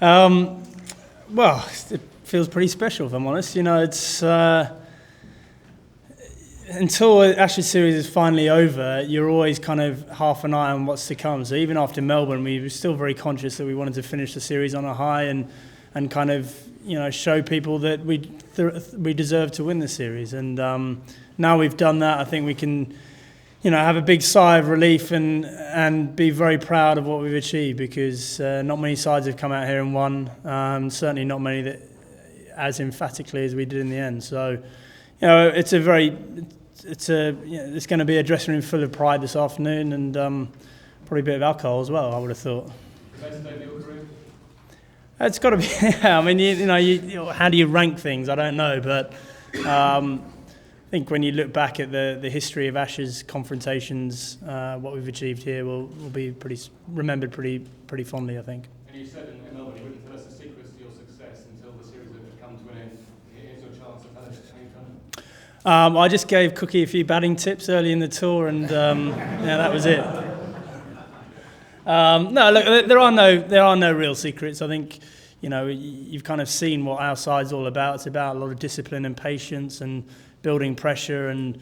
Well, it feels pretty special, if I'm honest. It's until Ashes Series is finally over, you're always kind of half an eye on what's to come. So even after Melbourne, we were still very conscious that we wanted to finish the series on a high and kind of show people that we deserve to win the series. And now we've done that, I think we can have a big sigh of relief and be very proud of what we've achieved, because not many sides have come out here and won. Certainly not many that as emphatically as we did in the end. So, it's going to be a dressing room full of pride this afternoon, and probably a bit of alcohol as well, I would have thought. It's got to be. I mean, how do you rank things? I don't know, but I think when you look back at the history of Ashes confrontations, what we've achieved here will be remembered pretty fondly, I think. And you said in Melbourne, you wouldn't tell us the secrets to your success until the series had come to an end. Here's your chance to tell us how you've done it. I just gave Cookie a few batting tips early in the tour, and that was it. No, look, there are no real secrets. I think you've kind of seen what our side's all about. It's about a lot of discipline and patience and building pressure and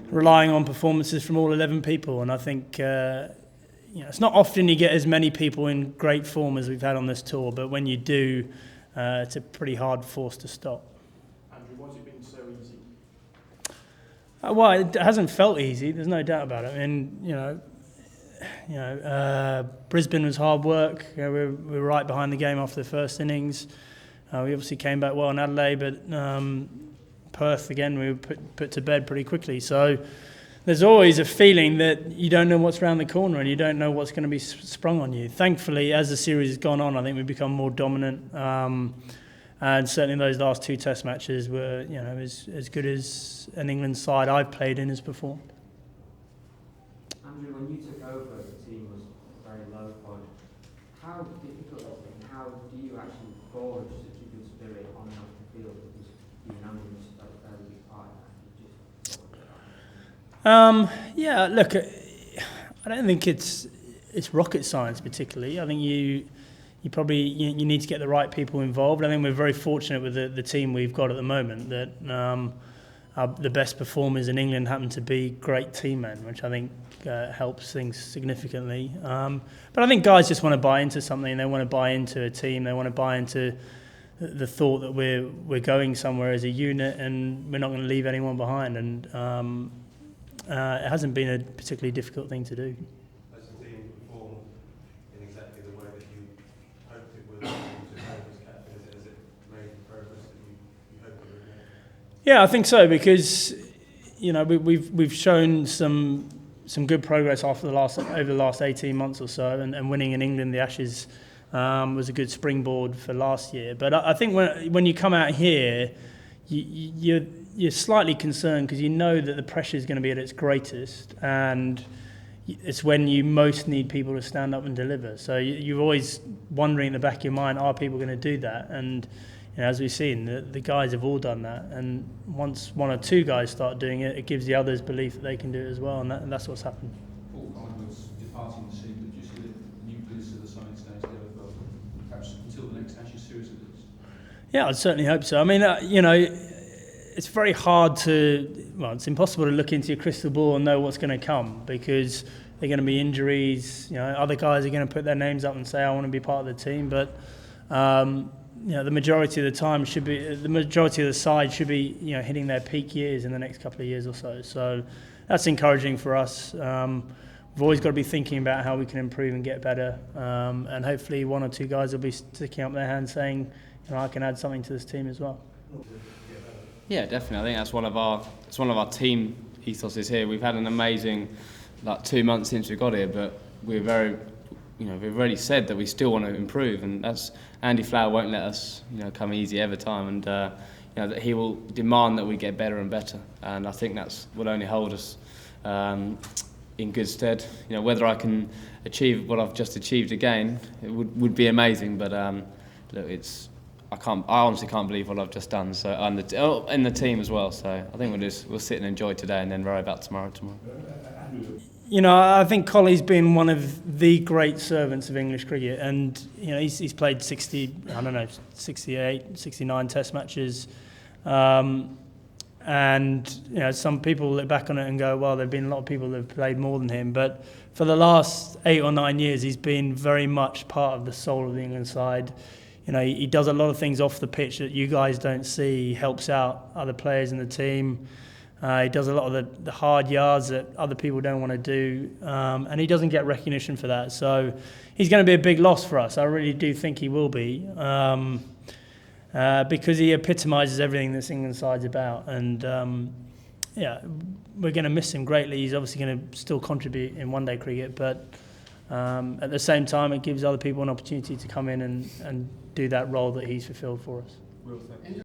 relying on performances from all 11 people. And I think it's not often you get as many people in great form as we've had on this tour, but when you do, it's a pretty hard force to stop. Andrew, why's it been so easy? Well, it hasn't felt easy. There's no doubt about it. I mean, Brisbane was hard work. We were right behind the game after the first innings. We obviously came back well in Adelaide, but Perth again we were put to bed pretty quickly. So there's always a feeling that you don't know what's around the corner and you don't know what's going to be sprung on you. Thankfully, as the series has gone on, I think we've become more dominant. And certainly those last two Test matches were, as good as an England side I've played in has performed. Andrew, when you took over, the team was very low point. How difficult is it, and how do you actually forge such a good spirit on and off the field? Because you and Andrew must have a fairly big part in that. Yeah, look, I don't think it's rocket science particularly. I think you probably you need to get the right people involved. I think we're very fortunate with the team we've got at the moment that the best performers in England happen to be great team men, which I think helps things significantly. But I think guys just want to buy into something. They want to buy into a team. They want to buy into the thought that we're going somewhere as a unit and we're not going to leave anyone behind. And it hasn't been a particularly difficult thing to do. Has the team performed in exactly the way that you hoped it would to as captain? Has it made the progress that you hoped it would make? Yeah, I think so, because we've shown some good progress over the last 18 months or so, and winning in England the Ashes was a good springboard for last year. But I think when you come out here, you're slightly concerned because you know that the pressure is going to be at its greatest, and it's when you most need people to stand up and deliver. So you're always wondering in the back of your mind, are people going to do that? And as we've seen, the guys have all done that, and once one or two guys start doing it, it gives the others belief that they can do it as well, and that's what's happened. Paul Collingwood's departing the scene, but do you see the nucleus of the side stays together for perhaps until the next Ashes Series at least? Yeah, I'd certainly hope so. I mean, it's very hard it's impossible to look into your crystal ball and know what's going to come, because there are going to be injuries. Other guys are going to put their names up and say, I want to be part of the team, but the majority of the time the majority of the side should be hitting their peak years in the next couple of years or so. So that's encouraging for us. We've always got to be thinking about how we can improve and get better, and hopefully one or two guys will be sticking up their hands saying, I can add something to this team as well. Yeah, definitely. I think that's one of our team ethoses here. We've had an amazing 2 months since we got here, but we've already said that we still want to improve, and that's Andy Flower won't let us come easy every time, and that he will demand that we get better and better, and I think that's will only hold us in good stead. Whether I can achieve what I've just achieved again, it would be amazing, but look, I honestly can't believe what I've just done. So and the team as well. So I think we'll sit and enjoy today and then worry about tomorrow. You know, I think Colley's been one of the great servants of English cricket, and you know he's played 69 Test matches, and you know some people look back on it and go, well, there've been a lot of people that have played more than him, but for the last 8 or 9 years, he's been very much part of the soul of the England side. You know, he does a lot of things off the pitch that you guys don't see. He helps out other players in the team. He does a lot of the hard yards that other people don't want to do, and he doesn't get recognition for that. So he's going to be a big loss for us. I really do think he will be, because he epitomises everything this England side's about. And yeah, we're going to miss him greatly. He's obviously going to still contribute in one-day cricket, but at the same time, it gives other people an opportunity to come in and do that role that he's fulfilled for us. Will, thank you.